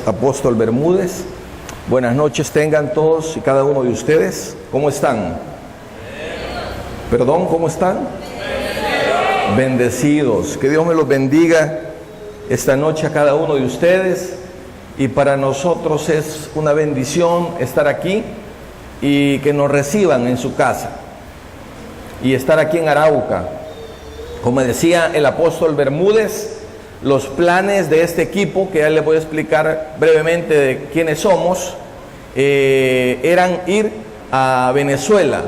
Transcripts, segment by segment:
Apóstol Bermúdez. Buenas noches tengan todos y cada uno de ustedes. ¿Cómo están? Perdón, ¿cómo están? Bendecidos. Que Dios me los bendiga esta noche a cada uno de ustedes. Y para nosotros es una bendición estar aquí y que nos reciban en su casa. Y estar aquí en Arauca. Como decía el apóstol Bermúdez, los planes de este equipo, que ya les voy a explicar brevemente de quiénes somos, eran ir a Venezuela.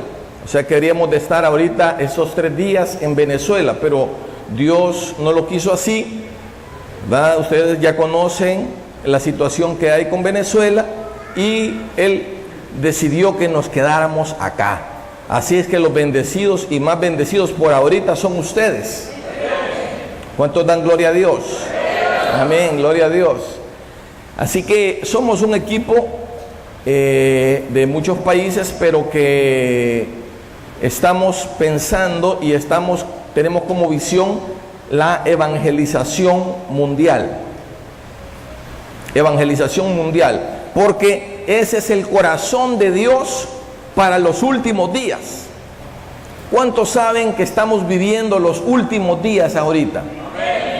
O sea, queríamos de estar ahorita esos 3 días en Venezuela, pero Dios no lo quiso así, ¿verdad? Ustedes ya conocen la situación que hay con Venezuela y Él decidió que nos quedáramos acá. Así es que los bendecidos y más bendecidos por ahorita son ustedes. ¿Cuántos dan gloria a Dios? Amén, gloria a Dios. Así que somos un equipo de muchos países, pero que estamos pensando y tenemos como visión la evangelización mundial. Evangelización mundial, porque ese es el corazón de Dios para los últimos días. ¿Cuántos saben que estamos viviendo los últimos días ahorita?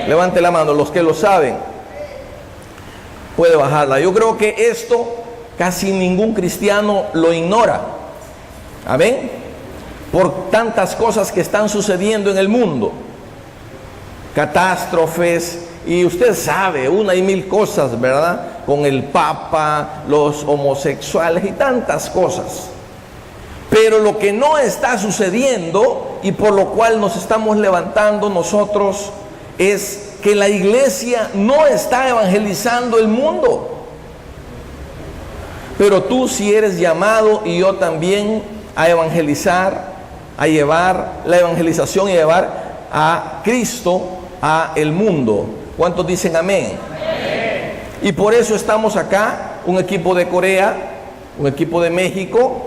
Levante la mano, los que lo saben. Puede bajarla. Yo creo que esto casi ningún cristiano lo ignora. Amén. Por tantas cosas que están sucediendo en el mundo. Catástrofes, y usted sabe, 1 y 1000 cosas, ¿verdad? Con el Papa, los homosexuales y tantas cosas. Pero lo que no está sucediendo y por lo cual nos estamos levantando nosotros es que la iglesia no está evangelizando el mundo. Pero tú sí eres llamado, y yo también, a evangelizar, a llevar la evangelización y llevar a Cristo a el mundo. ¿Cuántos dicen amén? Amén. Y por eso estamos acá, un equipo de Corea, un equipo de México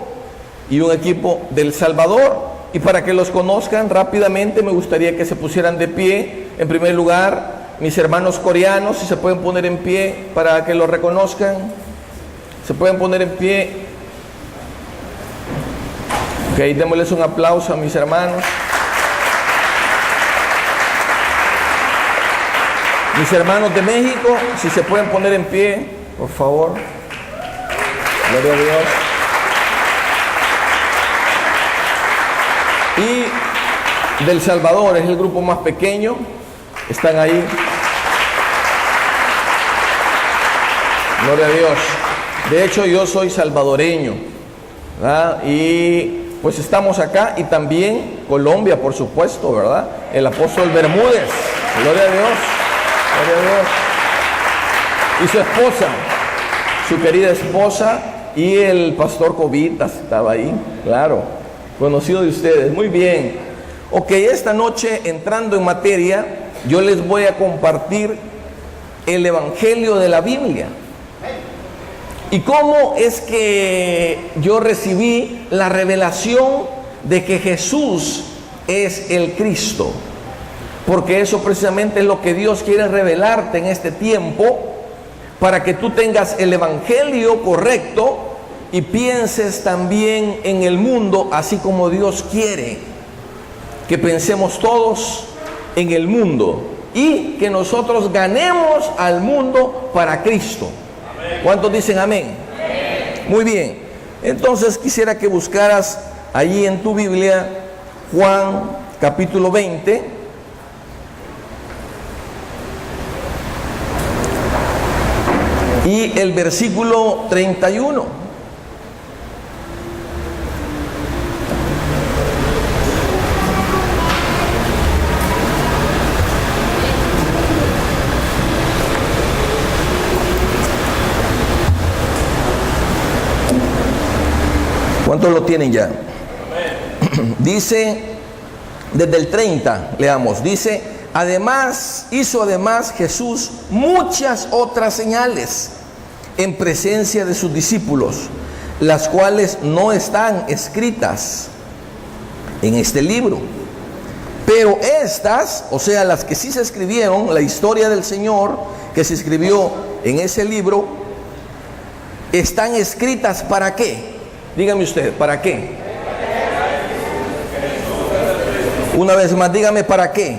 y un equipo del Salvador. Y para que los conozcan rápidamente, me gustaría que se pusieran de pie. En primer lugar, mis hermanos coreanos, si se pueden poner en pie para que los reconozcan. Se pueden poner en pie. Ok, démosles un aplauso a mis hermanos. Mis hermanos de México, si se pueden poner en pie, por favor. Gloria a Dios. Y del Salvador, es el grupo más pequeño, están ahí. Gloria a Dios. De hecho, yo soy salvadoreño, ¿verdad? Y pues estamos acá, y también Colombia, por supuesto, ¿verdad? El apóstol Bermúdez, gloria a Dios, gloria a Dios. Y su esposa, su querida esposa, y el pastor Cobitas estaba ahí, claro. Conocido de ustedes, muy bien. Ok, esta noche, entrando en materia, yo les voy a compartir el Evangelio de la Biblia. Y cómo es que yo recibí la revelación de que Jesús es el Cristo. Porque eso precisamente es lo que Dios quiere revelarte en este tiempo, para que tú tengas el Evangelio correcto y pienses también en el mundo, así como Dios quiere que pensemos todos en el mundo, y que nosotros ganemos al mundo para Cristo. ¿Cuántos dicen amén? Amén. Muy bien. Entonces quisiera que buscaras allí en tu Biblia Juan capítulo 20. Y el versículo 31. ¿Cuántos lo tienen ya? Dice, desde el 30, leamos, dice: hizo además Jesús muchas otras señales en presencia de sus discípulos, las cuales no están escritas en este libro. Pero estas, o sea, las que sí se escribieron, la historia del Señor que se escribió en ese libro, están escritas ¿para qué? Dígame usted, ¿para qué? Una vez más, dígame, ¿para qué?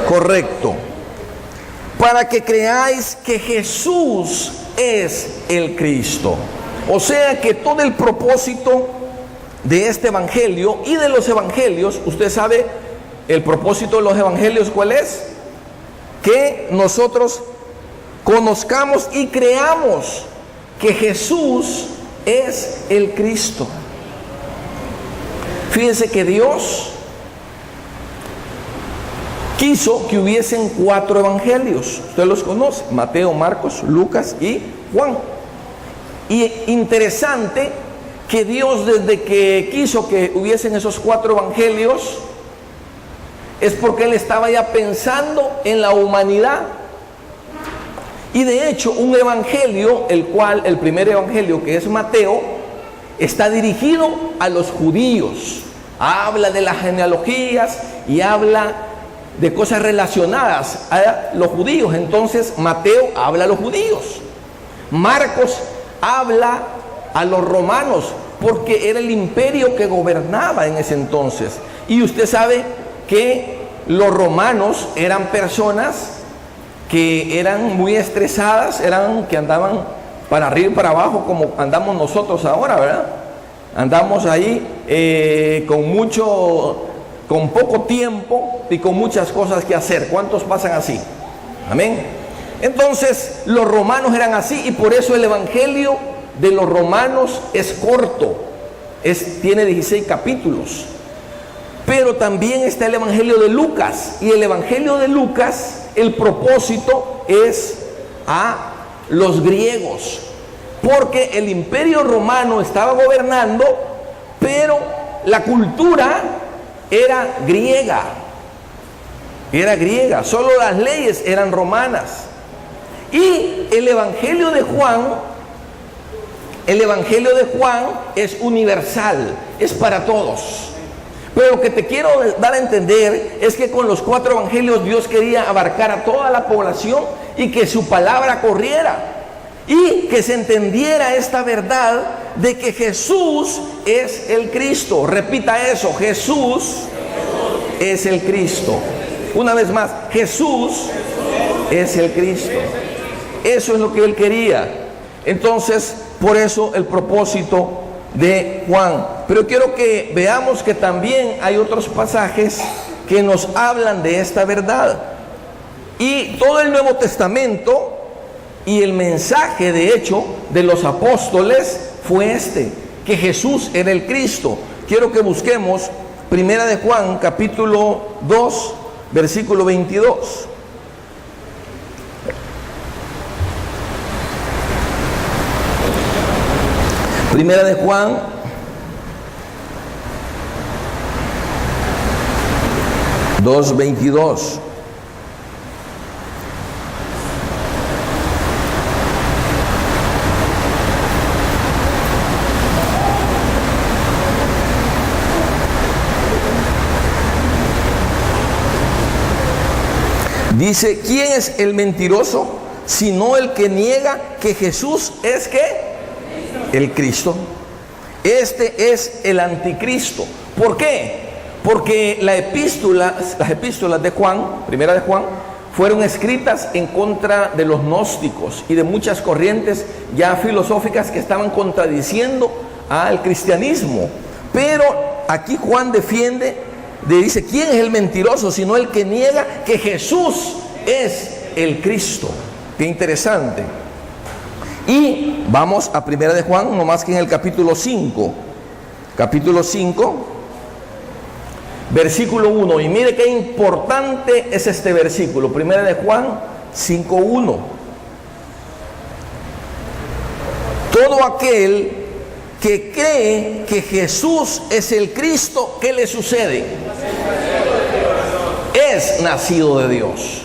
Correcto. Para que creáis que Jesús es el Cristo. O sea que todo el propósito de este evangelio y de los evangelios, usted sabe, el propósito de los evangelios, ¿cuál es? Que nosotros conozcamos y creamos que Jesús es el Cristo. Fíjense que Dios quiso que hubiesen 4 evangelios. Usted los conoce: Mateo, Marcos, Lucas y Juan. Y interesante que Dios, desde que quiso que hubiesen esos 4 evangelios, es porque Él estaba ya pensando en la humanidad. Y de hecho, un evangelio, el primer evangelio, que es Mateo, está dirigido a los judíos. Habla de las genealogías y habla de cosas relacionadas a los judíos. Entonces Mateo habla a los judíos. Marcos habla a los romanos, porque era el imperio que gobernaba en ese entonces. Y usted sabe que los romanos eran personas que eran muy estresadas, que andaban para arriba y para abajo, como andamos nosotros ahora, ¿verdad? Andamos ahí con poco tiempo y con muchas cosas que hacer. ¿Cuántos pasan así? Amén. Entonces los romanos eran así, y por eso el evangelio de los romanos es corto, tiene 16 capítulos. Pero también está el evangelio de Lucas, y el evangelio de Lucas, el propósito es a los griegos, porque el imperio romano estaba gobernando, pero la cultura era griega, solo las leyes eran romanas. Y el evangelio de Juan es universal, es para todos. Pero lo que te quiero dar a entender es que con los 4 evangelios Dios quería abarcar a toda la población y que su palabra corriera, y que se entendiera esta verdad de que Jesús es el Cristo. Repita eso: Jesús es el Cristo. Una vez más, Jesús es el Cristo. Eso es lo que Él quería. Entonces, por eso el propósito de Juan. Pero quiero que veamos que también hay otros pasajes que nos hablan de esta verdad. Y todo el Nuevo Testamento y el mensaje, de hecho, de los apóstoles fue que Jesús era el Cristo. Quiero que busquemos Primera de Juan, capítulo 2, versículo 22. Primera de Juan, dos 22. Dice: ¿quién es el mentiroso sino el que niega que Jesús es ¿qué? El Cristo. Este es el anticristo. ¿Por qué? Porque las epístolas de Juan, Primera de Juan, fueron escritas en contra de los gnósticos y de muchas corrientes ya filosóficas que estaban contradiciendo al cristianismo. Pero aquí Juan dice: ¿quién es el mentiroso sino el que niega que Jesús es el Cristo? Qué interesante. Y vamos a Primera de Juan, no más que en el capítulo 5, versículo 1. Y mire qué importante es este versículo. Primera de Juan 5:1. Todo aquel que cree que Jesús es el Cristo, ¿qué le sucede? Es nacido de Dios.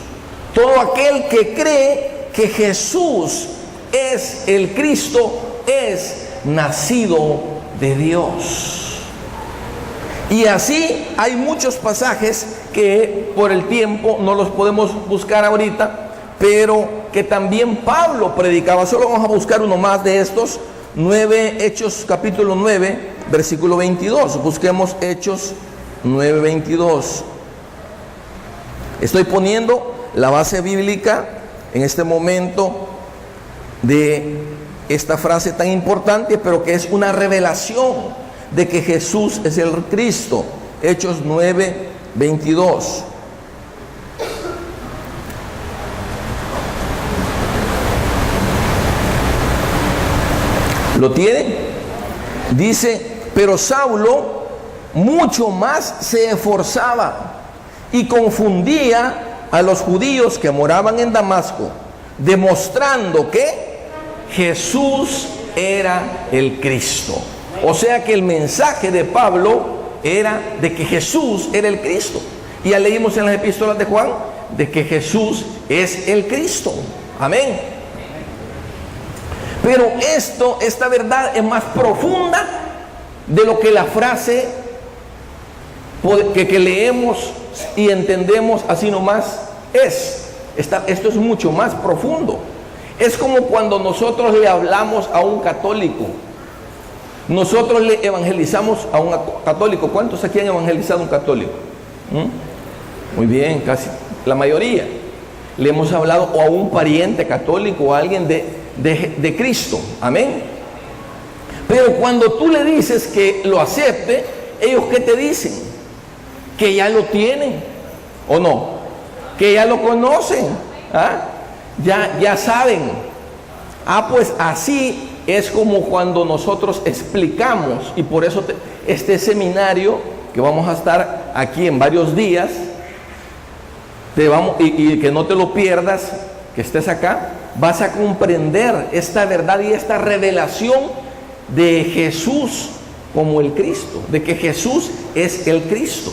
Todo aquel que cree que Jesús es el Cristo es nacido de Dios. Y así hay muchos pasajes que por el tiempo no los podemos buscar ahorita, pero que también Pablo predicaba. Solo vamos a buscar uno más de estos. Hechos capítulo 9, versículo 22. Busquemos Hechos 9, 22. Estoy poniendo la base bíblica en este momento de esta frase tan importante, pero que es una revelación de que Jesús es el Cristo. Hechos 9, 22. ¿Lo tienen? Dice, pero Saulo mucho más se esforzaba y confundía a los judíos que moraban en Damasco, demostrando que Jesús era el Cristo. O sea que el mensaje de Pablo era de que Jesús era el Cristo. Y ya leímos en las epístolas de Juan de que Jesús es el Cristo. Amén. Pero esta verdad es más profunda de lo que la frase que leemos y entendemos así nomás es. Esto es mucho más profundo. Es como cuando nosotros le hablamos a un católico. Nosotros le evangelizamos a un católico. ¿Cuántos aquí han evangelizado a un católico? Muy bien, casi la mayoría. Le hemos hablado o a un pariente católico o a alguien de Cristo. Amén. Pero cuando tú le dices que lo acepte, ellos ¿qué te dicen? Que ya lo tienen o no, que ya lo conocen, ya saben. Pues así es como cuando nosotros explicamos, y por eso este seminario que vamos a estar aquí en varios días, y que no te lo pierdas, que estés acá, vas a comprender esta verdad y esta revelación de Jesús como el Cristo, de que Jesús es el Cristo.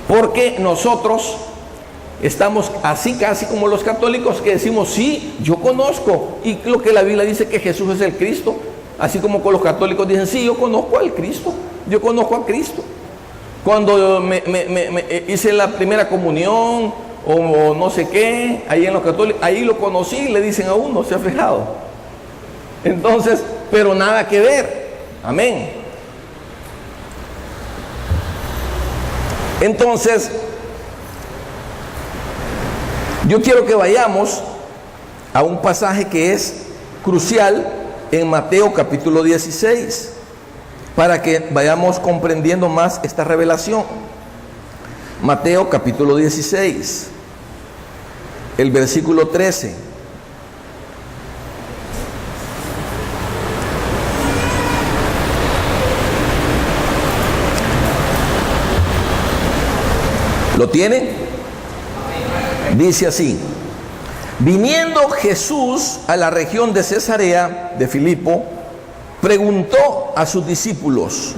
Porque nosotros estamos así casi como los católicos que decimos, sí, yo conozco, y lo que la Biblia dice que Jesús es el Cristo, así como con los católicos dicen, sí, yo conozco al Cristo, yo conozco a Cristo. Cuando me hice la primera comunión o no sé qué, ahí en los católicos, ahí lo conocí, le dicen a uno, ¿se ha fijado? Entonces, pero nada que ver. Amén. Entonces, yo quiero que vayamos a un pasaje que es crucial en Mateo capítulo 16, para que vayamos comprendiendo más esta revelación. Mateo capítulo 16, el versículo 13. ¿Lo tiene? Dice así: viniendo Jesús a la región de Cesarea de Filipo, preguntó a sus discípulos.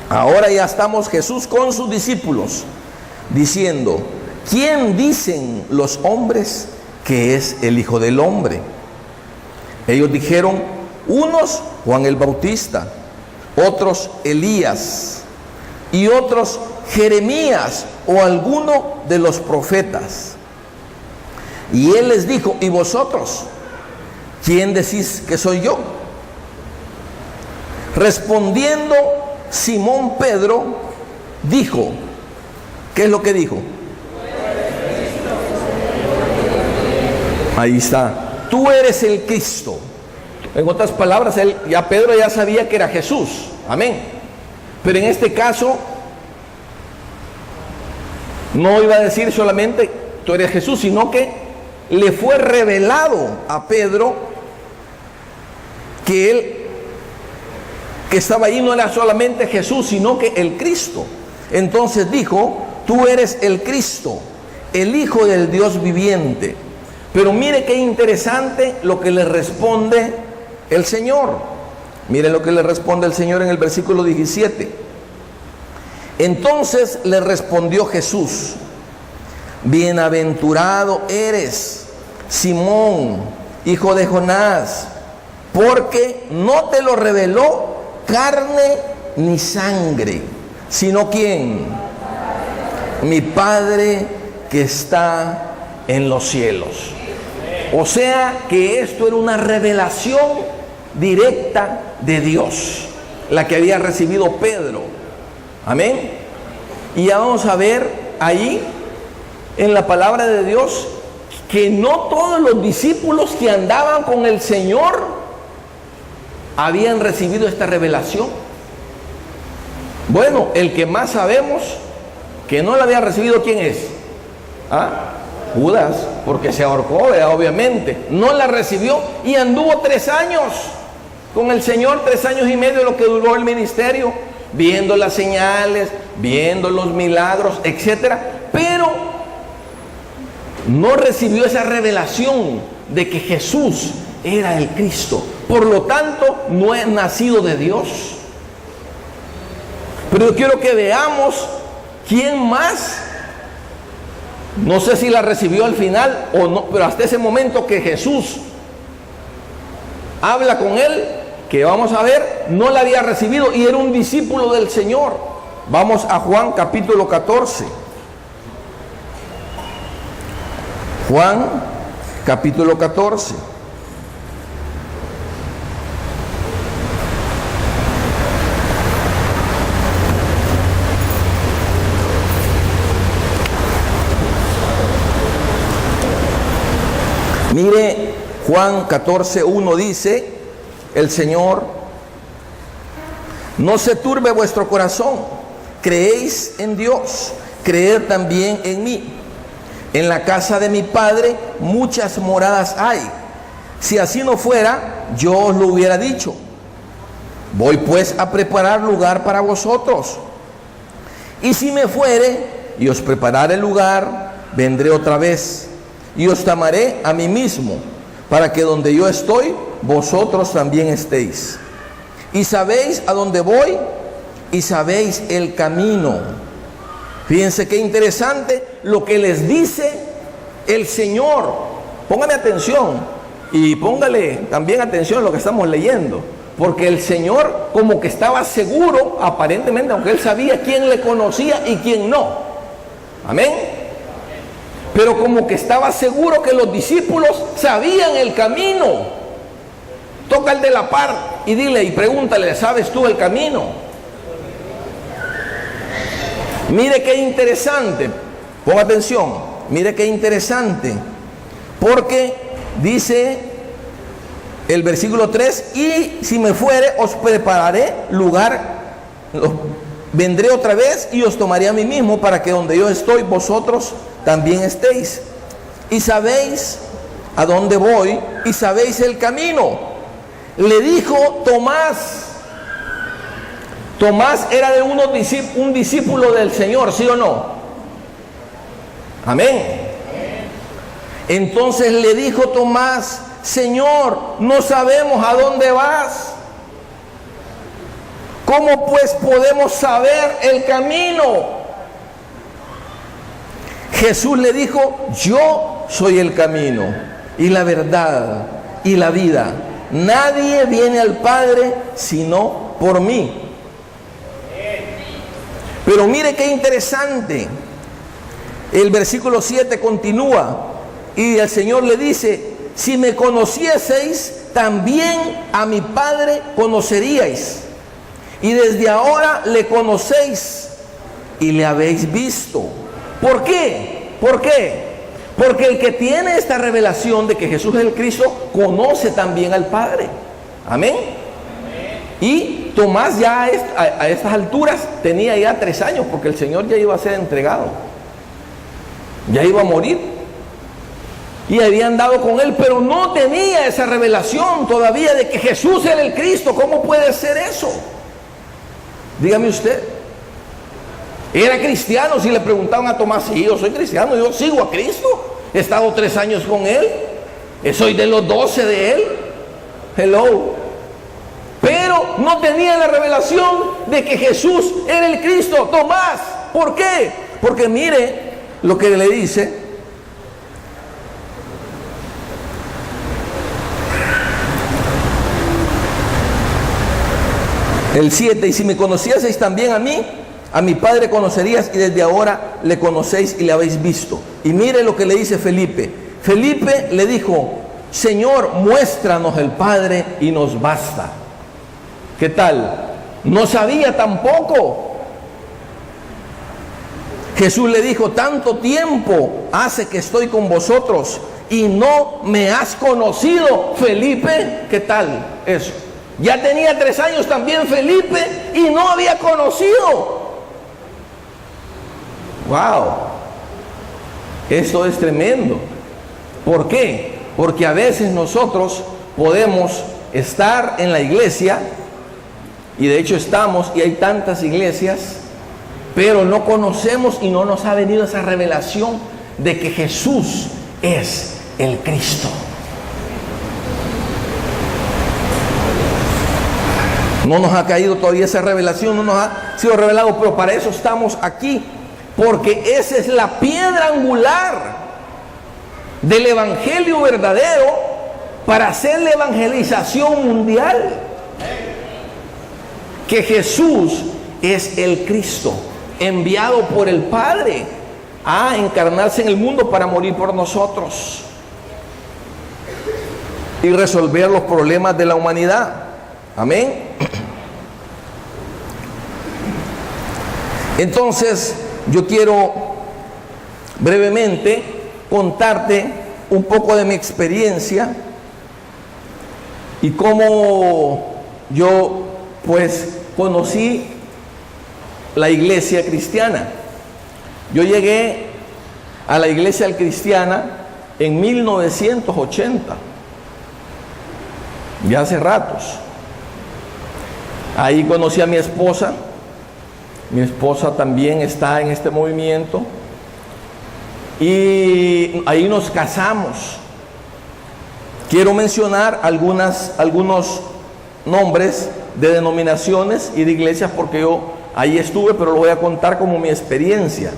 Ahora ya estamos Jesús con sus discípulos, diciendo: ¿quién dicen los hombres que es el Hijo del Hombre? Ellos dijeron: unos Juan el Bautista, otros Elías, y otros Jeremías o alguno de los profetas. Y él les dijo: ¿y vosotros? ¿Quién decís que soy yo? Respondiendo Simón Pedro, dijo, ¿qué es lo que dijo? Ahí está, tú eres el Cristo. En otras palabras, Pedro ya sabía que era Jesús. Amén. Pero en este caso, no iba a decir solamente tú eres Jesús, sino que le fue revelado a Pedro que él que estaba ahí no era solamente Jesús, sino que el Cristo. Entonces dijo: tú eres el Cristo, el Hijo del Dios viviente. Pero mire qué interesante lo que le responde el Señor. Mire lo que le responde el Señor en el versículo 17. Entonces le respondió Jesús: bienaventurado eres, Simón, hijo de Jonás, porque no te lo reveló carne ni sangre, sino ¿quién? Mi Padre que está en los cielos. O sea que esto era una revelación directa de Dios, la que había recibido Pedro. Amén. Y ya vamos a ver ahí en la palabra de Dios que no todos los discípulos que andaban con el Señor habían recibido esta revelación. Bueno, el que más sabemos que no la había recibido, ¿quién es? Judas, porque se ahorcó, obviamente. No la recibió y anduvo 3 años con el Señor, 3 años y medio, lo que duró el ministerio, viendo las señales, viendo los milagros, etcétera, pero no recibió esa revelación de que Jesús era el Cristo. Por lo tanto, no es nacido de Dios. Pero yo quiero que veamos quién más, no sé si la recibió al final o no, pero hasta ese momento que Jesús habla con él, que vamos a ver, no la había recibido y era un discípulo del Señor. Vamos a Juan capítulo 14. Juan capítulo 14. Mire, Juan 14:1 dice el Señor: no se turbe vuestro corazón, creéis en Dios, creed también en mí. En la casa de mi Padre muchas moradas hay. Si así no fuera, yo os lo hubiera dicho. Voy pues a preparar lugar para vosotros. Y si me fuere y os preparare el lugar, vendré otra vez y os tomaré a mí mismo, para que donde yo estoy, vosotros también estéis. Y sabéis a dónde voy y sabéis el camino. Fíjense qué interesante lo que les dice el Señor. Póngame atención y póngale también atención a lo que estamos leyendo, porque el Señor como que estaba seguro, aparentemente, aunque él sabía quién le conocía y quién no. Amén. Pero como que estaba seguro que los discípulos sabían el camino. Toca al de la par y dile y pregúntale: ¿sabes tú el camino? Mire qué interesante, ponga atención, mire qué interesante, porque dice el versículo 3: y si me fuere, os prepararé lugar, vendré otra vez y os tomaré a mí mismo, para que donde yo estoy, vosotros también estéis. Y sabéis a dónde voy y sabéis el camino. Le dijo Tomás. Tomás era de un discípulo del Señor, ¿sí o no? Amén. Entonces le dijo Tomás: Señor, no sabemos a dónde vas. ¿Cómo pues podemos saber el camino? Jesús le dijo: yo soy el camino y la verdad y la vida. Nadie viene al Padre sino por mí. Pero mire qué interesante. El versículo 7 continúa y el Señor le dice: si me conocieseis, también a mi Padre conoceríais. Y desde ahora le conocéis y le habéis visto. ¿Por qué? ¿Por qué? Porque el que tiene esta revelación de que Jesús es el Cristo, conoce también al Padre. Amén. Y Tomás ya a estas alturas tenía ya 3 años, porque el Señor ya iba a ser entregado. Ya iba a morir. Y había andado con él, pero no tenía esa revelación todavía de que Jesús era el Cristo. ¿Cómo puede ser eso? Dígame usted. ¿Era cristiano? Si le preguntaban a Tomás: sí, yo soy cristiano, yo sigo a Cristo, he estado 3 años con él, soy de los 12 de él. Hello. Pero no tenía la revelación de que Jesús era el Cristo. Tomás, ¿por qué? Porque mire lo que le dice: el 7, y si me conocieseis también a mí, a mi Padre conocerías, y desde ahora le conocéis y le habéis visto. Y mire lo que le dice Felipe: Felipe le dijo: Señor, muéstranos el Padre y nos basta. ¿Qué tal? No sabía tampoco. Jesús le dijo: tanto tiempo hace que estoy con vosotros y no me has conocido, Felipe. ¿Qué tal eso? Ya tenía 3 años también Felipe y no había conocido. ¡Wow! Esto es tremendo. ¿Por qué? Porque a veces nosotros podemos estar en la iglesia, y de hecho estamos, y hay tantas iglesias, pero no conocemos y no nos ha venido esa revelación de que Jesús es el Cristo. No nos ha caído todavía esa revelación, no nos ha sido revelado, pero para eso estamos aquí, porque esa es la piedra angular del evangelio verdadero para hacer la evangelización mundial. Que Jesús es el Cristo, enviado por el Padre a encarnarse en el mundo para morir por nosotros y resolver los problemas de la humanidad. Amén. Entonces, yo quiero brevemente contarte un poco de mi experiencia y cómo yo pues conocí la iglesia cristiana. Yo llegué a la iglesia cristiana en 1980, ya hace ratos. Ahí conocí a mi esposa. Mi esposa también está en este movimiento. Y ahí nos casamos. Quiero mencionar algunos nombres de denominaciones y de iglesias porque yo ahí estuve, pero lo voy a contar como mi experiencia.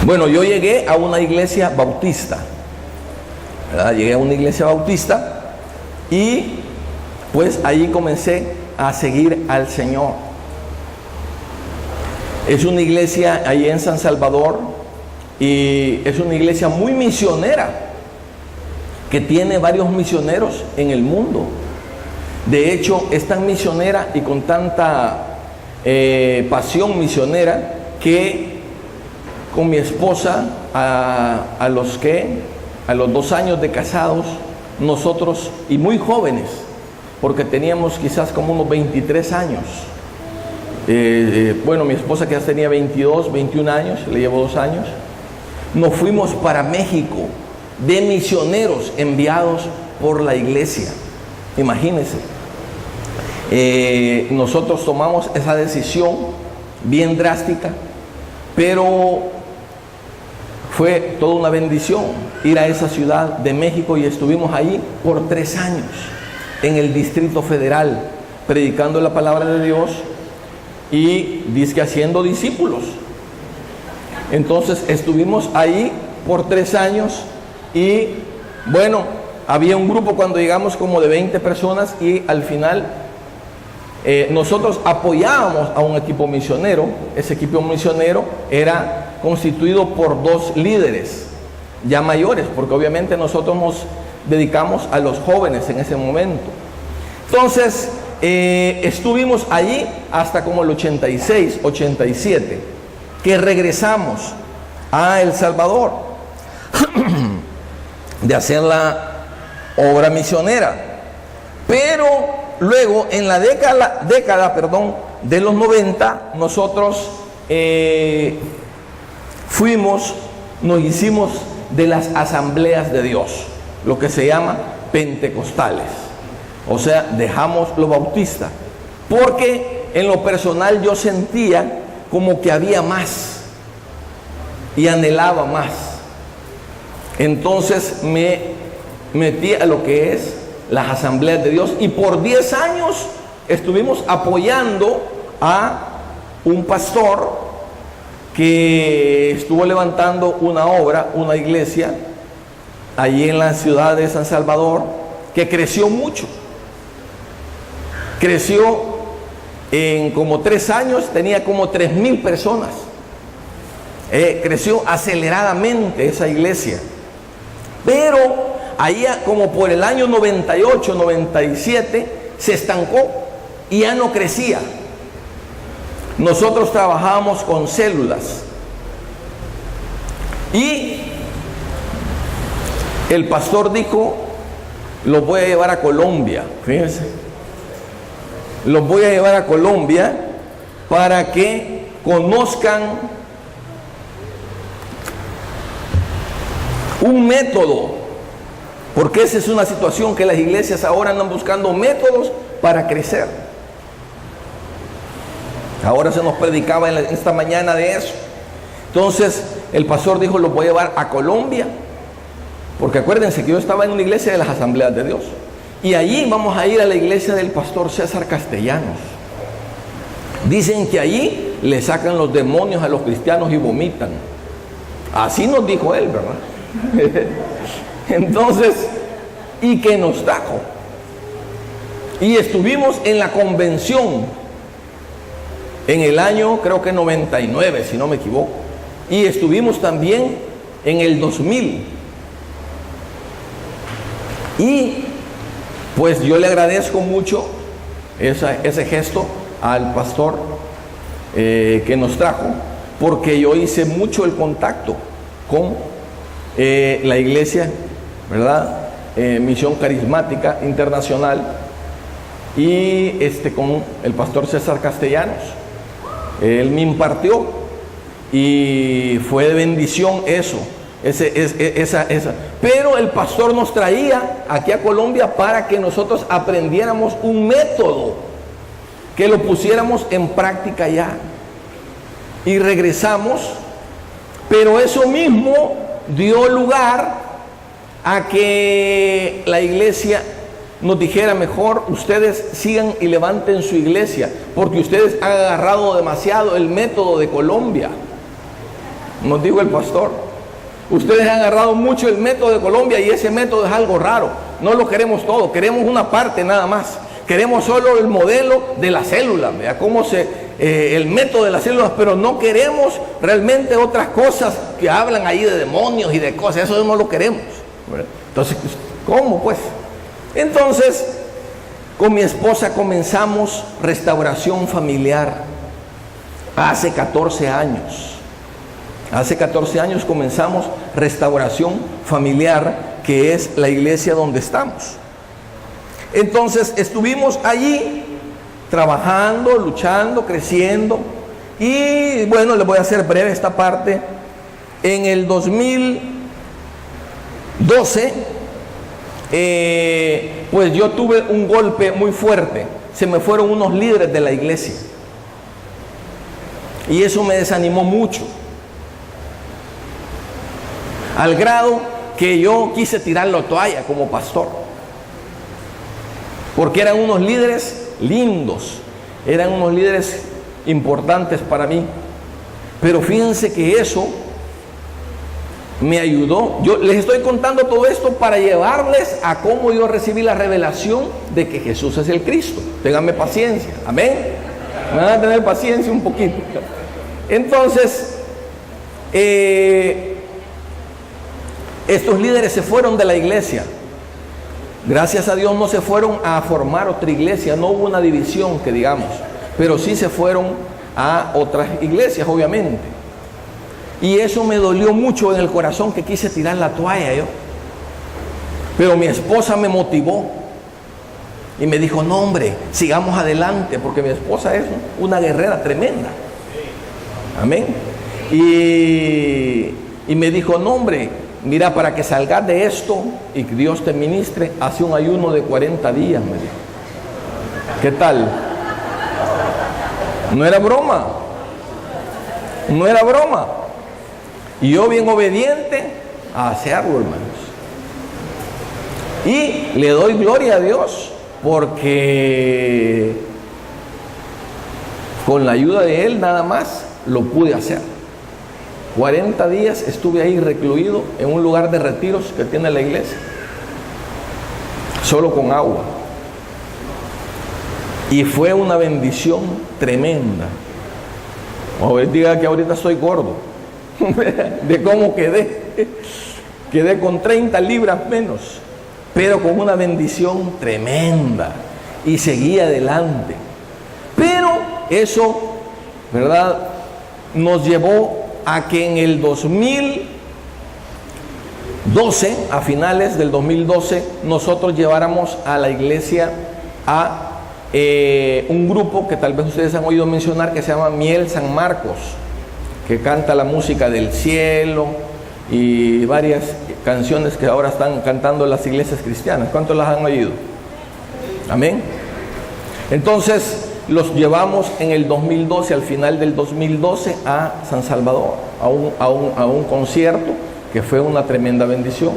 Bueno, yo llegué a una iglesia bautista, ¿verdad? Llegué a una iglesia bautista y pues ahí comencé a seguir al Señor. Es una iglesia ahí en San Salvador y es una iglesia muy misionera que tiene varios misioneros en el mundo. De hecho, es tan misionera y con tanta pasión misionera que con mi esposa a los 2 años de casados, nosotros, y muy jóvenes, porque teníamos quizás como unos 23 años. Bueno, mi esposa que ya tenía 22, 21 años, le llevo 2 años. Nos fuimos para México de misioneros enviados por la iglesia. Imagínense. Nosotros tomamos esa decisión bien drástica, pero fue toda una bendición ir a esa ciudad de México y estuvimos ahí por 3 años en el Distrito Federal predicando la palabra de Dios y dizque haciendo discípulos. Entonces estuvimos ahí por 3 años y bueno, había un grupo cuando llegamos como de 20 personas y al final nosotros apoyábamos a un equipo misionero. Ese equipo misionero era constituido por 2 líderes ya mayores, porque obviamente nosotros nos dedicamos a los jóvenes en ese momento. Entonces estuvimos allí hasta como el 86, 87, que regresamos a El Salvador de hacer la obra misionera. Pero luego en la década de los 90 nosotros nos hicimos de las asambleas de Dios, lo que se llama pentecostales. O sea, dejamos lo bautista, porque en lo personal yo sentía como que había más y anhelaba más. Entonces me metí a lo que es las asambleas de Dios y por 10 años estuvimos apoyando a un pastor que estuvo levantando una obra, una iglesia allí en la ciudad de San Salvador, que creció mucho. Creció en como 3 años tenía como 3,000 personas. Creció aceleradamente esa iglesia. Pero ahí como por el año 98, 97 se estancó y ya no crecía. Nosotros trabajábamos con células y el pastor dijo: los voy a llevar a Colombia. Fíjense, los voy a llevar a Colombia para que conozcan un método, porque esa es una situación que las iglesias ahora andan buscando métodos para crecer. Ahora se nos predicaba esta mañana de eso. Entonces el pastor dijo: los voy a llevar a Colombia, porque acuérdense que yo estaba en una iglesia de las Asambleas de Dios, y allí vamos a ir a la iglesia del pastor César Castellanos. Dicen que allí le sacan los demonios a los cristianos y vomitan. Así nos dijo él, ¿verdad? Entonces, y que nos trajo, y estuvimos en la convención en el año, creo que 99, si no me equivoco, y estuvimos también en el 2000. Y pues yo le agradezco mucho ese gesto al pastor que nos trajo, porque yo hice mucho el contacto con la iglesia, ¿verdad? Misión Carismática Internacional, y con el pastor César Castellanos. Él me impartió y fue de bendición eso. Pero el pastor nos traía aquí a Colombia para que nosotros aprendiéramos un método, que lo pusiéramos en práctica ya. Y regresamos, pero eso mismo dio lugar a que la iglesia nos dijera: mejor ustedes sigan y levanten su iglesia, porque ustedes han agarrado demasiado el método de Colombia. Nos dijo el pastor: ustedes han agarrado mucho el método de Colombia, y ese método es algo raro. No lo queremos todo, queremos una parte nada más. Queremos solo el modelo de la célula, ¿verdad? El método de las células, pero no queremos realmente otras cosas que hablan ahí de demonios y de cosas. Eso no lo queremos, ¿verdad? Entonces, ¿cómo pues? Entonces, con mi esposa comenzamos restauración familiar hace 14 años. Hace 14 años comenzamos restauración familiar, que es la iglesia donde estamos. Entonces estuvimos allí trabajando, luchando, creciendo. Y bueno, les voy a hacer breve esta parte. En el 2012, pues yo tuve un golpe muy fuerte. Se me fueron unos líderes de la iglesia, y eso me desanimó mucho, al grado que yo quise tirar la toalla como pastor, porque eran unos líderes lindos, eran unos líderes importantes para mí. Pero fíjense que eso me ayudó. Yo les estoy contando todo esto para llevarles a cómo yo recibí la revelación de que Jesús es el Cristo. Ténganme paciencia, amén. Me van a tener paciencia un poquito. Entonces, estos líderes se fueron de la iglesia. Gracias a Dios no se fueron a formar otra iglesia, no hubo una división que digamos, pero sí se fueron a otras iglesias, obviamente. Y eso me dolió mucho en el corazón, que quise tirar la toalla yo. Pero mi esposa me motivó y me dijo: no, hombre, sigamos adelante, porque mi esposa es una guerrera tremenda. Amén. Y me dijo: no, hombre, mira, para que salgas de esto y que Dios te ministre, hace un ayuno de 40 días, me dijo. ¿Qué tal? No era broma. No era broma. Y yo, bien obediente, a hacerlo, hermanos. Y le doy gloria a Dios, porque con la ayuda de Él nada más lo pude hacer. 40 días estuve ahí recluido en un lugar de retiros que tiene la iglesia, solo con agua. Y fue una bendición tremenda. O diga que ahorita estoy gordo. De cómo quedé. Quedé con 30 libras menos, pero con una bendición tremenda. Y seguí adelante. Pero eso, ¿verdad?, nos llevó a que en el 2012, a finales del 2012, nosotros lleváramos a la iglesia a un grupo que tal vez ustedes han oído mencionar, que se llama Miel San Marcos, que canta la música del cielo y varias canciones que ahora están cantando las iglesias cristianas. ¿Cuántos las han oído? Amén. Entonces los llevamos en el 2012, al final del 2012, a San Salvador, a un concierto que fue una tremenda bendición.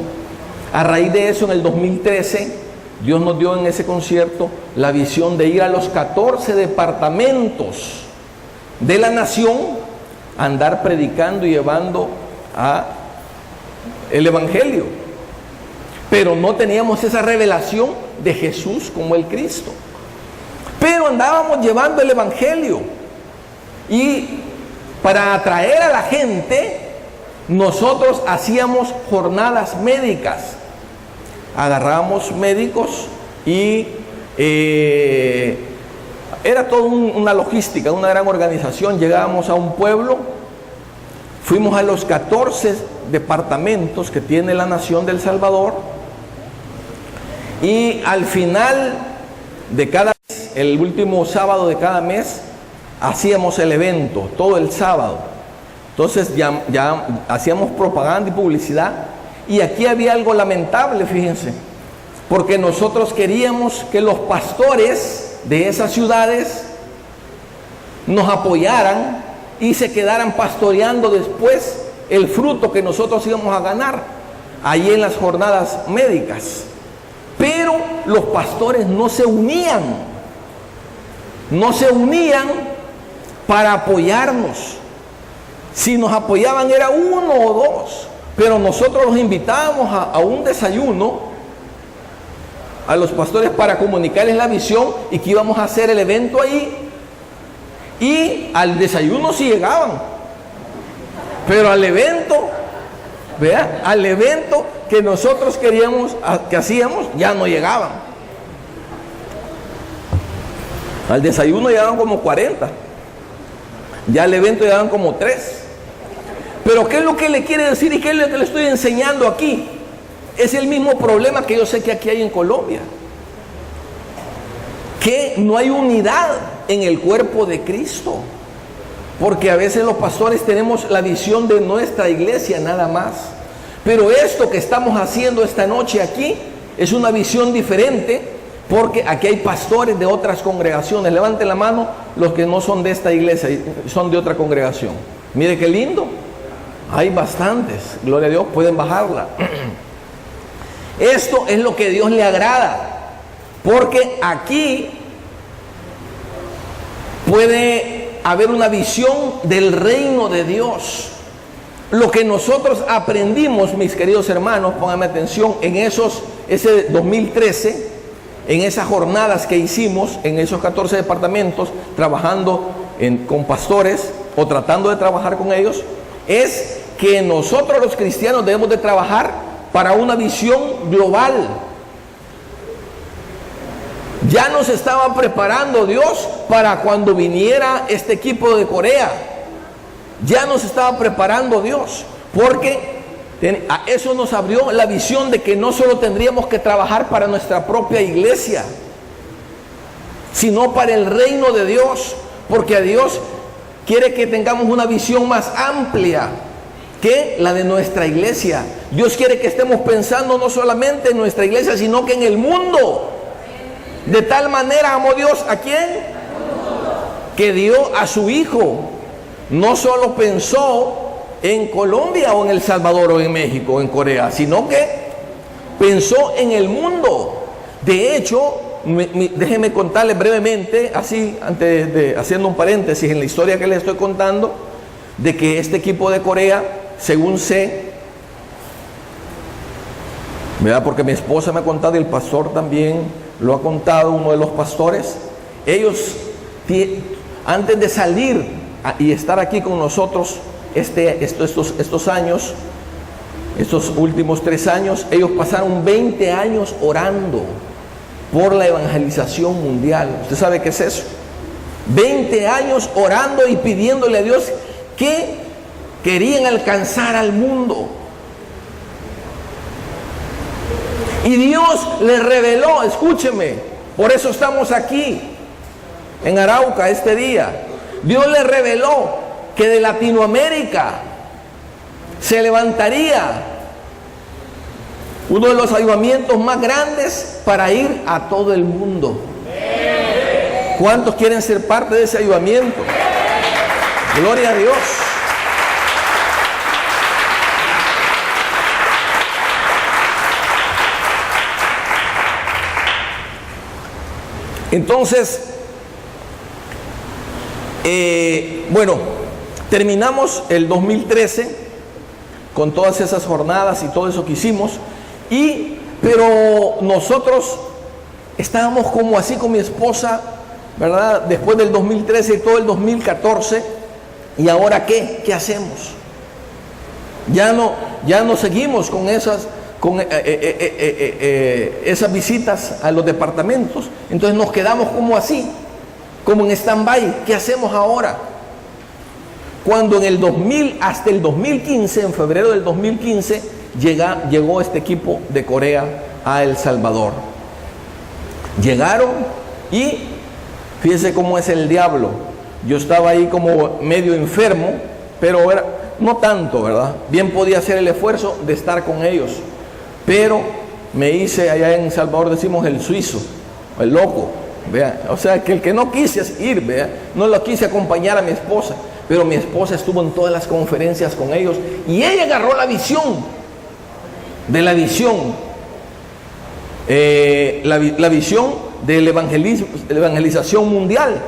A raíz de eso, en el 2013, Dios nos dio en ese concierto la visión de ir a los 14 departamentos de la nación a andar predicando y llevando el evangelio. Pero no teníamos esa revelación de Jesús como el Cristo. Pero andábamos llevando el evangelio. Y para atraer a la gente, nosotros hacíamos jornadas médicas. Agarrábamos médicos y era toda una logística, una gran organización. Llegábamos a un pueblo, fuimos a los 14 departamentos que tiene la nación de El Salvador, y al final de cada mes, el último sábado de cada mes, hacíamos el evento, todo el sábado. Entonces ya hacíamos propaganda y publicidad. Y aquí había algo lamentable, fíjense, porque nosotros queríamos que los pastores de esas ciudades nos apoyaran y se quedaran pastoreando después el fruto que nosotros íbamos a ganar allí en las jornadas médicas. Pero los pastores no se unían para apoyarnos. Si nos apoyaban era uno o dos, pero nosotros los invitábamos a un desayuno a los pastores para comunicarles la visión y que íbamos a hacer el evento ahí. Y al desayuno sí llegaban, pero al evento, ¿vea?, al evento que nosotros queríamos, que hacíamos, ya no llegaban. Al desayuno llegaban como 40, ya al evento llegaban como 3. Pero ¿qué es lo que le quiere decir y qué es lo que le estoy enseñando aquí? Es el mismo problema que yo sé que aquí hay en Colombia, que no hay unidad en el cuerpo de Cristo, porque a veces los pastores tenemos la visión de nuestra iglesia nada más. Pero esto que estamos haciendo esta noche aquí es una visión diferente, porque aquí hay pastores de otras congregaciones. Levanten la mano los que no son de esta iglesia, son de otra congregación. Mire qué lindo. Hay bastantes, gloria a Dios, pueden bajarla. Esto es lo que a Dios le agrada, porque aquí puede haber una visión del reino de Dios. Lo que nosotros aprendimos, mis queridos hermanos, pónganme atención, en ese 2013, en esas jornadas que hicimos, en esos 14 departamentos, trabajando con pastores o tratando de trabajar con ellos, es que nosotros los cristianos debemos de trabajar para una visión global. Ya nos estaba preparando Dios para cuando viniera este equipo de Corea. Ya nos estaba preparando Dios, porque a eso nos abrió la visión de que no solo tendríamos que trabajar para nuestra propia iglesia, sino para el reino de Dios, porque a Dios quiere que tengamos una visión más amplia que la de nuestra iglesia. Dios quiere que estemos pensando no solamente en nuestra iglesia, sino que en el mundo. De tal manera amó Dios ¿a quién? Que dio a su Hijo. No solo pensó en Colombia o en El Salvador o en México o en Corea, sino que pensó en el mundo. De hecho, déjenme contarles brevemente, así, haciendo un paréntesis en la historia que les estoy contando, de que este equipo de Corea, según sé, ¿verdad?, porque mi esposa me ha contado y el pastor también lo ha contado, uno de los pastores, ellos, antes de salir y estar aquí con nosotros estos años, estos últimos 3 años, ellos pasaron 20 años orando por la evangelización mundial. ¿Usted sabe qué es eso? 20 años orando y pidiéndole a Dios que querían alcanzar al mundo. Y Dios les reveló, escúcheme, por eso estamos aquí en Arauca este día. Dios les reveló que de Latinoamérica se levantaría uno de los avivamientos más grandes para ir a todo el mundo. ¿Cuántos quieren ser parte de ese avivamiento? Gloria a Dios. Entonces, bueno, terminamos el 2013 con todas esas jornadas y todo eso que hicimos, pero nosotros estábamos como así con mi esposa, ¿verdad? Después del 2013 y todo el 2014, ¿y ahora qué? ¿Qué hacemos? Ya no seguimos con esas visitas a los departamentos. Entonces nos quedamos como así, como en stand-by. ¿Qué hacemos ahora? Cuando hasta el 2015, en febrero del 2015, llegó este equipo de Corea a El Salvador. Llegaron y fíjese cómo es el diablo. Yo estaba ahí como medio enfermo, pero no tanto, ¿verdad? Bien podía hacer el esfuerzo de estar con ellos. Pero me hice, allá en El Salvador decimos el suizo, el loco, ¿vea? O sea, que el que no quise ir, ¿vea? No lo quise acompañar a mi esposa, pero mi esposa estuvo en todas las conferencias con ellos y ella agarró la visión de la visión, la visión del evangelismo, de la evangelización mundial.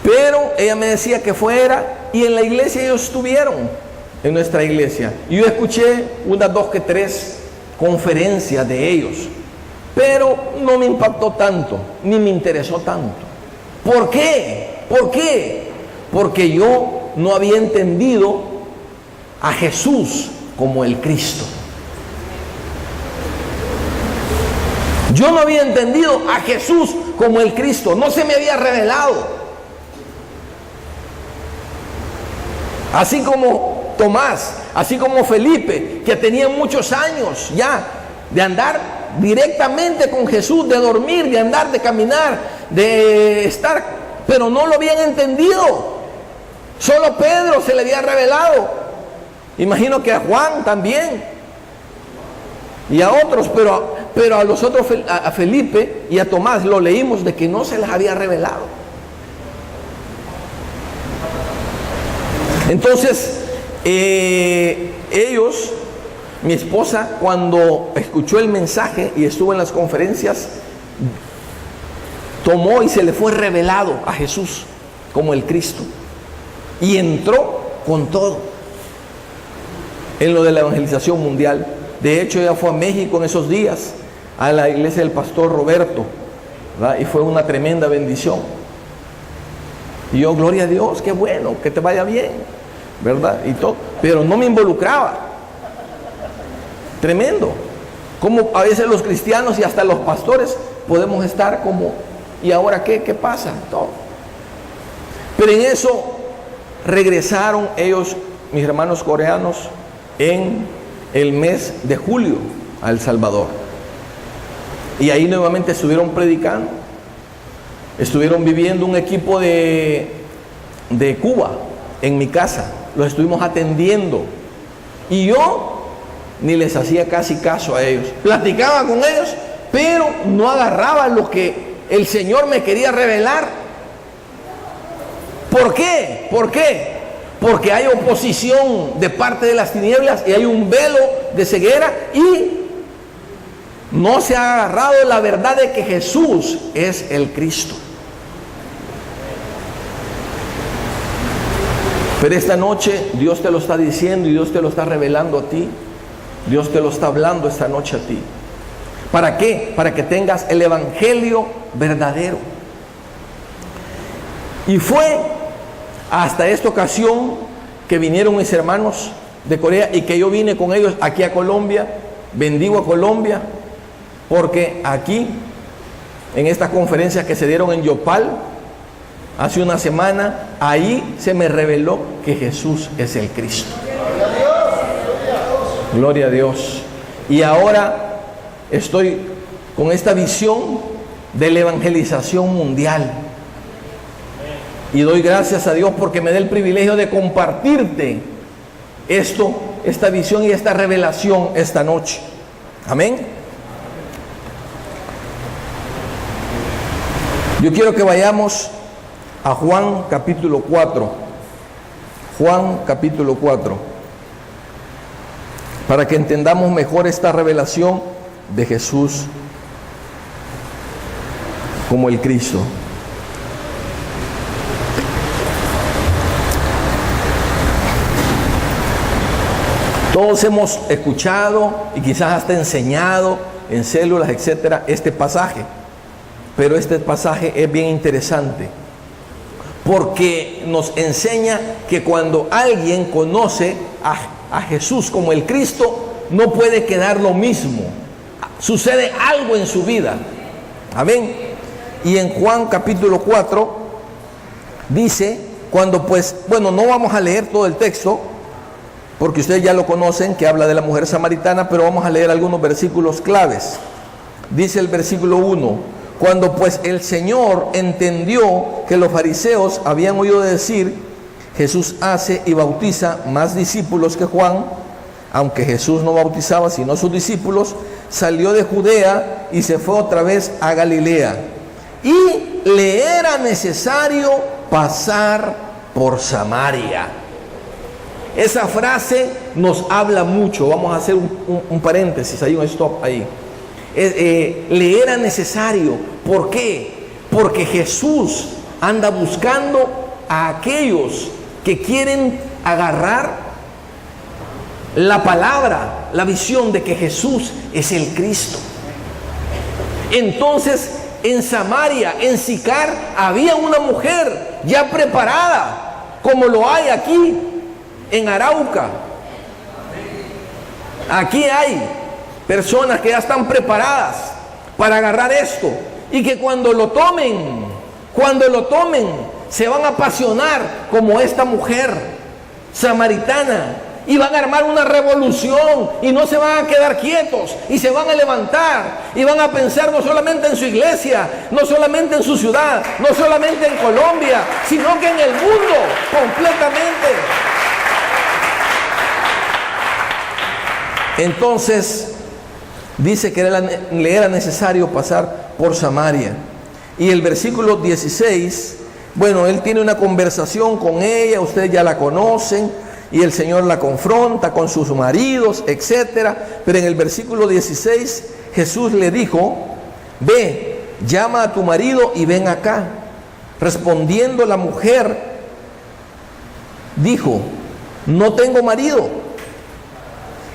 Pero ella me decía que fuera, y en la iglesia ellos estuvieron, en nuestra iglesia. Y yo escuché unas 2 que 3 conferencias de ellos, pero no me impactó tanto, ni me interesó tanto. ¿Por qué? ¿Por qué? Porque yo no había entendido a Jesús como el Cristo. Yo no había entendido a Jesús como el Cristo, no se me había revelado. Así como Tomás, así como Felipe, que tenían muchos años ya de andar directamente con Jesús, de dormir, de andar, de caminar, de estar, pero no lo habían entendido. Solo Pedro se le había revelado. Imagino que a Juan también y a otros, pero a los otros, a Felipe y a Tomás, lo leímos de que no se les había revelado. Entonces, ellos, mi esposa, cuando escuchó el mensaje y estuvo en las conferencias, tomó y se le fue revelado a Jesús como el Cristo. Y entró con todo en lo de la evangelización mundial. De hecho, ella fue a México en esos días, a la iglesia del pastor Roberto, ¿verdad? Y fue una tremenda bendición. Y yo, gloria a Dios, qué bueno, que te vaya bien, ¿verdad? Y todo, pero no me involucraba. Tremendo. Como a veces los cristianos y hasta los pastores podemos estar como, ¿y ahora qué? ¿Qué pasa? Todo. Pero en eso regresaron ellos, mis hermanos coreanos, en el mes de julio a El Salvador. Y ahí nuevamente estuvieron predicando. Estuvieron viviendo un equipo de Cuba en mi casa. Los estuvimos atendiendo. Y yo ni les hacía casi caso a ellos. Platicaba con ellos, pero no agarraba lo que el Señor me quería revelar. ¿Por qué? ¿Por qué? Porque hay oposición de parte de las tinieblas y hay un velo de ceguera y no se ha agarrado la verdad de que Jesús es el Cristo. Pero esta noche Dios te lo está diciendo y Dios te lo está revelando a ti. Dios te lo está hablando esta noche a ti. ¿Para qué? Para que tengas el evangelio verdadero. Y fue hasta esta ocasión que vinieron mis hermanos de Corea y que yo vine con ellos aquí a Colombia. Bendigo a Colombia porque aquí, en estas conferencias que se dieron en Yopal hace una semana, ahí se me reveló que Jesús es el Cristo. Gloria a Dios. Y ahora estoy con esta visión de la evangelización mundial. Y doy gracias a Dios porque me da el privilegio de compartirte esta visión y esta revelación esta noche. Amén. Yo quiero que vayamos a Juan capítulo 4. Juan capítulo 4. Para que entendamos mejor esta revelación de Jesús como el Cristo. Todos hemos escuchado y quizás hasta enseñado en células, etcétera, este pasaje. Pero este pasaje es bien interesante porque nos enseña que cuando alguien conoce a Jesús como el Cristo, no puede quedar lo mismo. Sucede algo en su vida. Amén. Y en Juan capítulo 4 dice, cuando no vamos a leer todo el texto, porque ustedes ya lo conocen, que habla de la mujer samaritana, pero vamos a leer algunos versículos claves. Dice el versículo 1, cuando pues el Señor entendió que los fariseos habían oído decir, Jesús hace y bautiza más discípulos que Juan, aunque Jesús no bautizaba sino sus discípulos, salió de Judea y se fue otra vez a Galilea. Y le era necesario pasar por Samaria. Esa frase nos habla mucho. Vamos a hacer un paréntesis, hay un stop ahí. Le era necesario. ¿Por qué? Porque Jesús anda buscando a aquellos que quieren agarrar la palabra, la visión de que Jesús es el Cristo. Entonces, en Samaria, en Sicar, había una mujer ya preparada, como lo hay aquí en Arauca. Aquí hay personas que ya están preparadas para agarrar esto y que cuando lo tomen, se van a apasionar como esta mujer samaritana y van a armar una revolución y no se van a quedar quietos y se van a levantar y van a pensar no solamente en su iglesia, no solamente en su ciudad, no solamente en Colombia, sino que en el mundo completamente. Entonces dice que le era necesario pasar por Samaria. Y el versículo 16, bueno, él tiene una conversación con ella, ustedes ya la conocen, y el Señor la confronta con sus maridos, etcétera. Pero en el versículo 16 Jesús le dijo, ve, llama a tu marido y ven acá. Respondiendo la mujer, dijo, no tengo marido.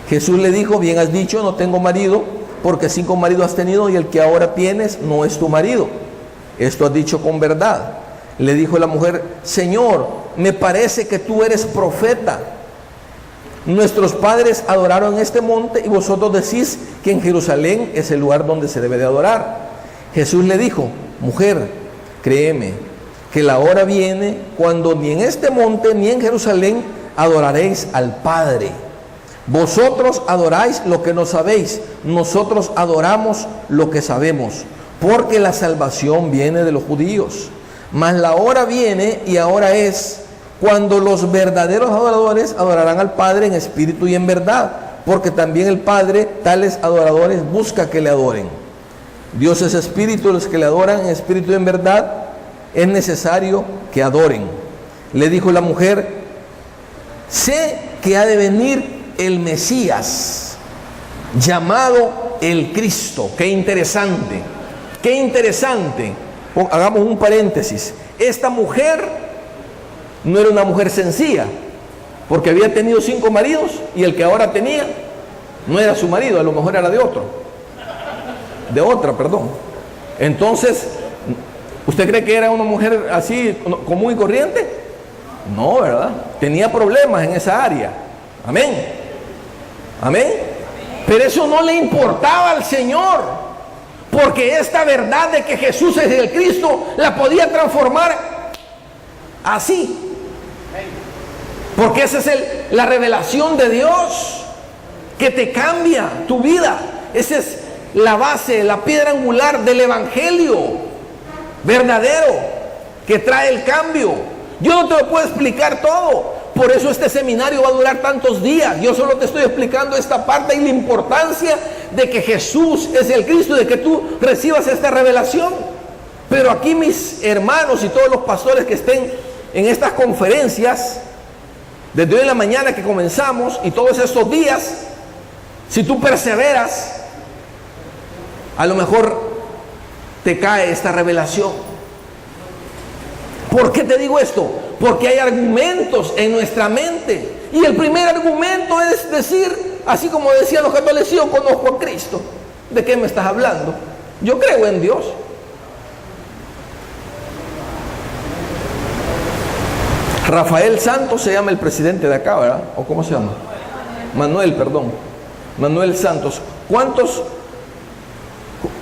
Jesús le dijo, bien has dicho, no tengo marido, porque 5 maridos has tenido y el que ahora tienes no es tu marido. Esto has dicho con verdad. Le dijo la mujer, Señor, me parece que tú eres profeta. Nuestros padres adoraron en este monte y vosotros decís que en Jerusalén es el lugar donde se debe de adorar. Jesús le dijo, mujer, créeme que la hora viene cuando ni en este monte ni en Jerusalén adoraréis al Padre. Vosotros adoráis lo que no sabéis, nosotros adoramos lo que sabemos, porque la salvación viene de los judíos. Mas la hora viene y ahora es cuando los verdaderos adoradores adorarán al Padre en espíritu y en verdad, porque también el Padre tales adoradores busca que le adoren. Dios es espíritu, los que le adoran en espíritu y en verdad es necesario que adoren. Le dijo la mujer, sé que ha de venir el Mesías, llamado el Cristo. Qué interesante, qué interesante. Hagamos un paréntesis. Esta mujer no era una mujer sencilla, porque había tenido 5 maridos y el que ahora tenía no era su marido, a lo mejor era de otro. de otra, perdón. Entonces, ¿usted cree que era una mujer así común y corriente? No, ¿verdad? Tenía problemas en esa área. Amén. Amén. Pero eso no le importaba al Señor, porque esta verdad de que Jesús es el Cristo la podía transformar así. Porque esa es la revelación de Dios que te cambia tu vida. Esa es la base, la piedra angular del evangelio verdadero que trae el cambio. Yo no te lo puedo explicar todo, por eso este seminario va a durar tantos días. Yo solo te estoy explicando esta parte y la importancia de que Jesús es el Cristo, de que tú recibas esta revelación. Pero aquí mis hermanos y todos los pastores que estén en estas conferencias, desde hoy en la mañana que comenzamos y todos estos días, si tú perseveras, a lo mejor te cae esta revelación. ¿Por qué te digo esto? Porque hay argumentos en nuestra mente. Y el primer argumento es decir, así como decían los católicos, yo conozco a Cristo. ¿De qué me estás hablando? Yo creo en Dios. Rafael Santos se llama el presidente de acá, ¿verdad? ¿O cómo se llama? Manuel, perdón. Manuel Santos. ¿Cuántos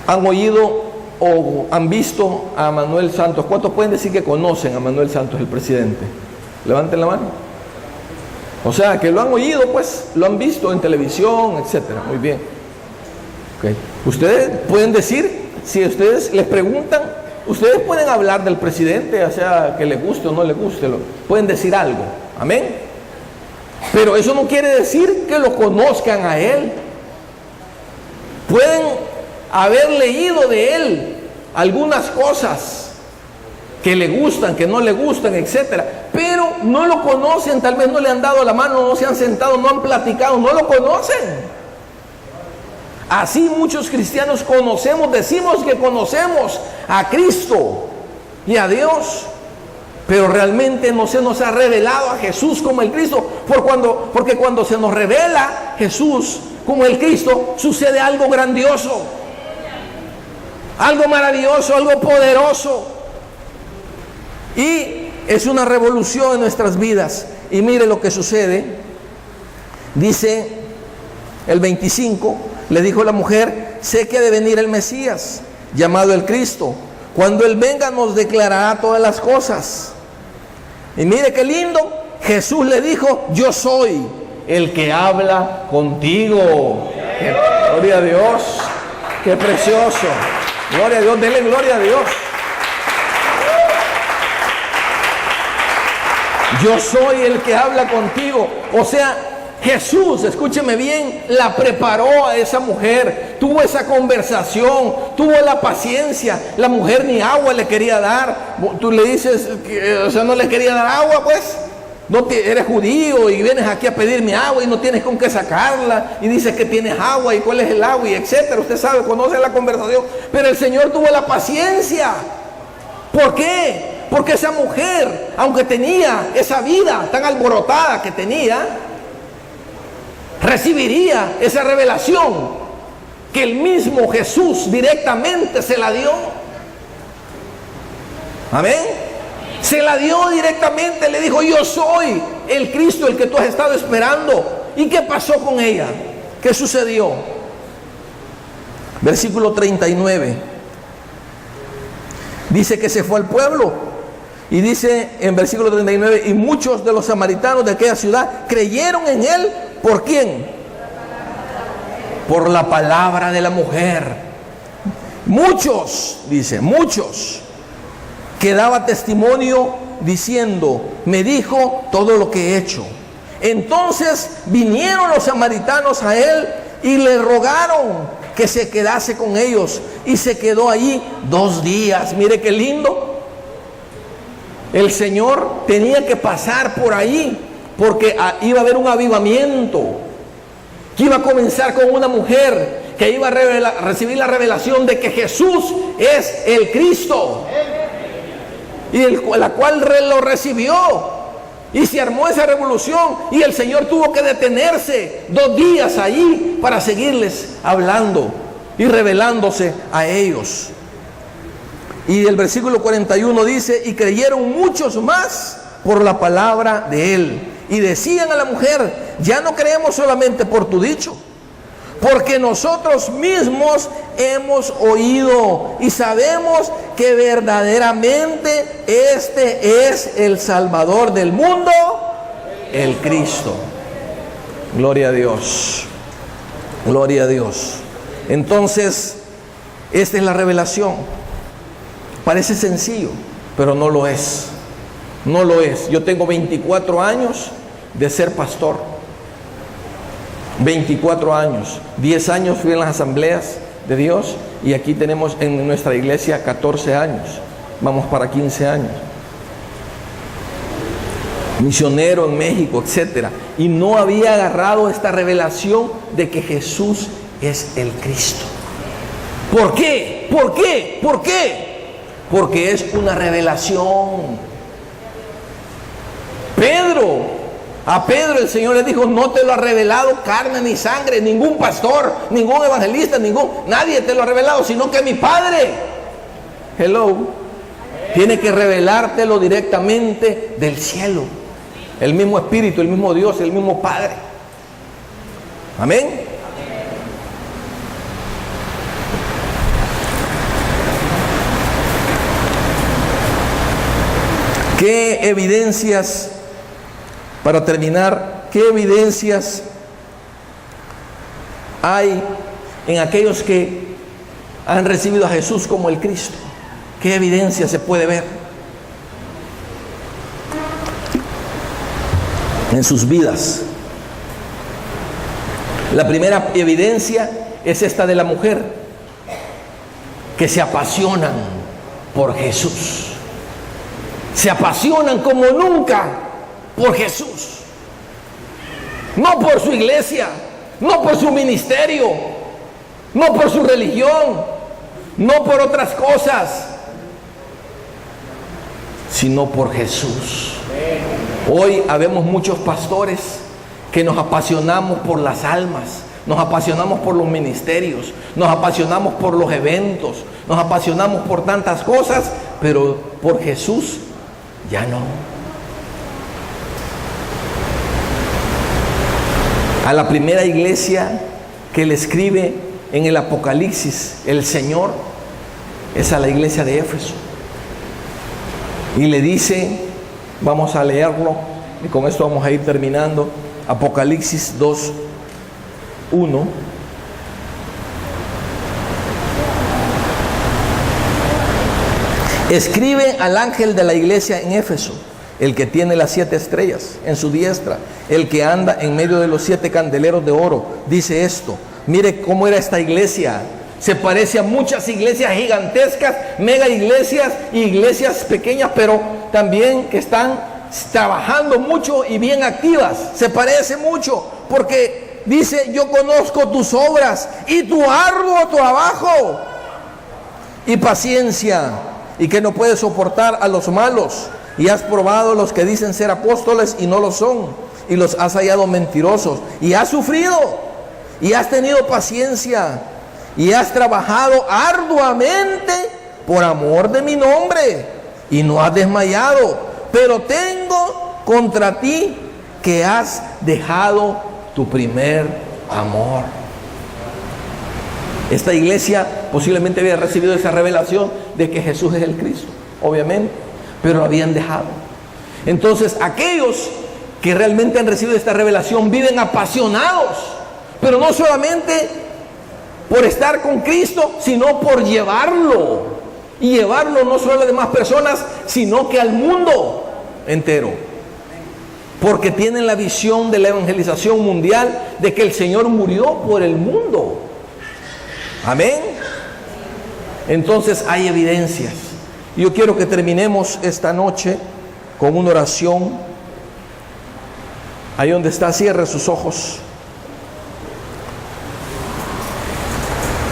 han oído o han visto a Manuel Santos? ¿Cuántos pueden decir que conocen a Manuel Santos, el presidente? Levanten la mano. O sea, que lo han oído, pues, lo han visto en televisión, etcétera. Muy bien. Okay. Ustedes pueden decir, si ustedes les preguntan, ustedes pueden hablar del presidente, o sea, que les guste o no les guste, pueden decir algo. Amén. Pero eso no quiere decir que lo conozcan a él. Pueden haber leído de él algunas cosas que le gustan, que no le gustan, etcétera, pero no lo conocen, tal vez no le han dado la mano, no se han sentado, no han platicado, no lo conocen. Así muchos cristianos conocemos, decimos que conocemos a Cristo y a Dios, pero realmente no se nos ha revelado a Jesús como el Cristo, porque cuando se nos revela Jesús como el Cristo, sucede algo grandioso, algo maravilloso, algo poderoso, y es una revolución en nuestras vidas. Y mire lo que sucede. Dice el 25, le dijo la mujer: sé que ha de venir el Mesías, llamado el Cristo. Cuando Él venga nos declarará todas las cosas. Y mire qué lindo, Jesús le dijo: yo soy el que habla contigo. Gloria a Dios, qué precioso. Gloria a Dios, denle gloria a Dios. Yo soy el que habla contigo. O sea, Jesús, escúcheme bien, la preparó a esa mujer, tuvo esa conversación, tuvo la paciencia. La mujer ni agua le quería dar. Tú le dices, o sea, no le quería dar agua, pues. No eres judío y vienes aquí a pedirme agua y no tienes con qué sacarla, y dices que tienes agua y cuál es el agua y etcétera. Usted sabe, conoce la conversación. Pero el Señor tuvo la paciencia. ¿Por qué? Porque esa mujer, aunque tenía esa vida tan alborotada que tenía, recibiría esa revelación que el mismo Jesús directamente se la dio. Amén. Se la dio directamente, le dijo: yo soy el Cristo, el que tú has estado esperando. ¿Y qué pasó con ella? ¿Qué sucedió? Versículo 39. Dice que se fue al pueblo. Y dice en versículo 39, y muchos de los samaritanos de aquella ciudad creyeron en él. ¿Por quién? Por la palabra de la mujer. Muchos, dice, muchos, que daba testimonio diciendo: me dijo todo lo que he hecho. Entonces vinieron los samaritanos a él y le rogaron que se quedase con ellos, y se quedó allí 2 días. Mire qué lindo. El Señor tenía que pasar por ahí, porque iba a haber un avivamiento, que iba a comenzar con una mujer que iba a recibir la revelación de que Jesús es el Cristo, y la cual lo recibió, y se armó esa revolución, y el Señor tuvo que detenerse 2 días allí para seguirles hablando. y revelándose a ellos. Y el versículo 41 dice: y creyeron muchos más por la palabra de él. Y decían a la mujer: ya no creemos solamente por tu dicho, porque nosotros mismos hemos oído y sabemos que verdaderamente este es el Salvador del mundo, el Cristo. Gloria a Dios. Gloria a Dios. Entonces, esta es la revelación. Parece sencillo, pero no lo es. No lo es. Yo tengo 24 años de ser pastor. 24 años. 10 años fui en las asambleas de Dios, y aquí tenemos en nuestra iglesia 14 años. Vamos para 15 años. Misionero en México, etc. Y no había agarrado esta revelación de que Jesús es el Cristo. ¿Por qué? ¿Por qué? ¿Por qué? Porque es una revelación. A Pedro el Señor le dijo: no te lo ha revelado carne ni sangre, ningún pastor, ningún evangelista, nadie te lo ha revelado, sino que mi Padre. Hello. Tiene que revelártelo directamente del cielo. El mismo Espíritu, el mismo Dios, el mismo Padre. Amén. ¿Qué evidencias, para terminar, qué evidencias hay en aquellos que han recibido a Jesús como el Cristo? ¿Qué evidencia se puede ver en sus vidas? La primera evidencia es esta de la mujer, que se apasionan por Jesús. Se apasionan como nunca por Jesús. No por su iglesia, no por su ministerio, no por su religión, no por otras cosas, sino por Jesús. Hoy habemos muchos pastores que nos apasionamos por las almas, nos apasionamos por los ministerios, nos apasionamos por los eventos, nos apasionamos por tantas cosas, pero por Jesús ya no. A la primera iglesia que le escribe en el Apocalipsis el Señor es a la iglesia de Éfeso, y le dice, vamos a leerlo y con esto vamos a ir terminando, Apocalipsis 2:1. Escribe al ángel de la iglesia en Éfeso, el que tiene las 7 estrellas en su diestra, el que anda en medio de los 7 candeleros de oro, dice esto: mire cómo era esta iglesia. Se parece a muchas iglesias gigantescas, mega iglesias, iglesias pequeñas, pero también que están trabajando mucho y bien activas. Se parece mucho, porque dice: yo conozco tus obras y tu arduo trabajo y paciencia, y que no puedes soportar a los malos, y has probado los que dicen ser apóstoles y no lo son, y los has hallado mentirosos, y has sufrido, y has tenido paciencia, y has trabajado arduamente por amor de mi nombre, y no has desmayado. Pero tengo contra ti que has dejado tu primer amor. Esta iglesia posiblemente había recibido esa revelación de que Jesús es el Cristo, obviamente, pero lo habían dejado. Entonces, aquellos que realmente han recibido esta revelación viven apasionados, pero no solamente por estar con Cristo, sino por llevarlo, y llevarlo no solo a las demás personas, sino que al mundo entero, porque tienen la visión de la evangelización mundial, de que el Señor murió por el mundo. Amén. Entonces hay evidencias. Yo quiero que terminemos esta noche con una oración. Ahí donde está, cierre sus ojos.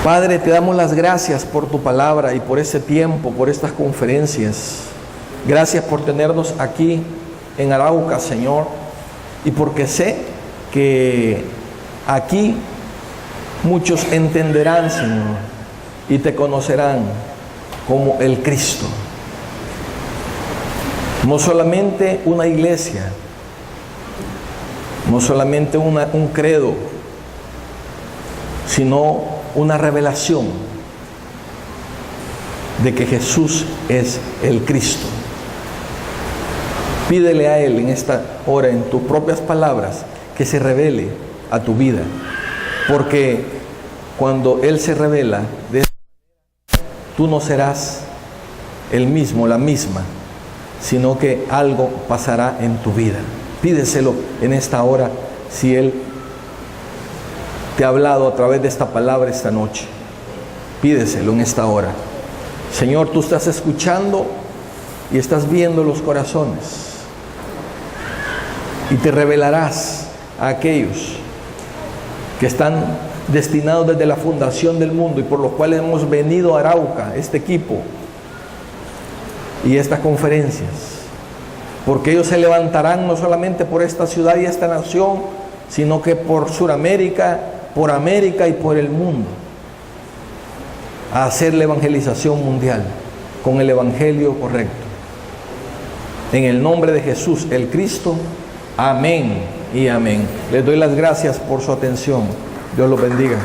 Padre, te damos las gracias por tu palabra y por ese tiempo, por estas conferencias. Gracias por tenernos aquí en Arauca, Señor, y porque sé que aquí muchos entenderán, Señor, y te conocerán como el Cristo. No solamente una iglesia, no solamente un credo, sino una revelación de que Jesús es el Cristo. Pídele a Él en esta hora, en tus propias palabras, que se revele a tu vida, porque cuando Él se revela, tú no serás el mismo, la misma, sino que algo pasará en tu vida. Pídeselo en esta hora, si Él te ha hablado a través de esta palabra esta noche. Pídeselo en esta hora. Señor, tú estás escuchando y estás viendo los corazones, y te revelarás a aquellos que están destinados desde la fundación del mundo y por los cuales hemos venido a Arauca, este equipo y estas conferencias, porque ellos se levantarán no solamente por esta ciudad y esta nación, sino que por Sudamérica, por América y por el mundo, a hacer la evangelización mundial con el evangelio correcto. En el nombre de Jesús, el Cristo. Amén y amén. Les doy las gracias por su atención. Dios los bendiga.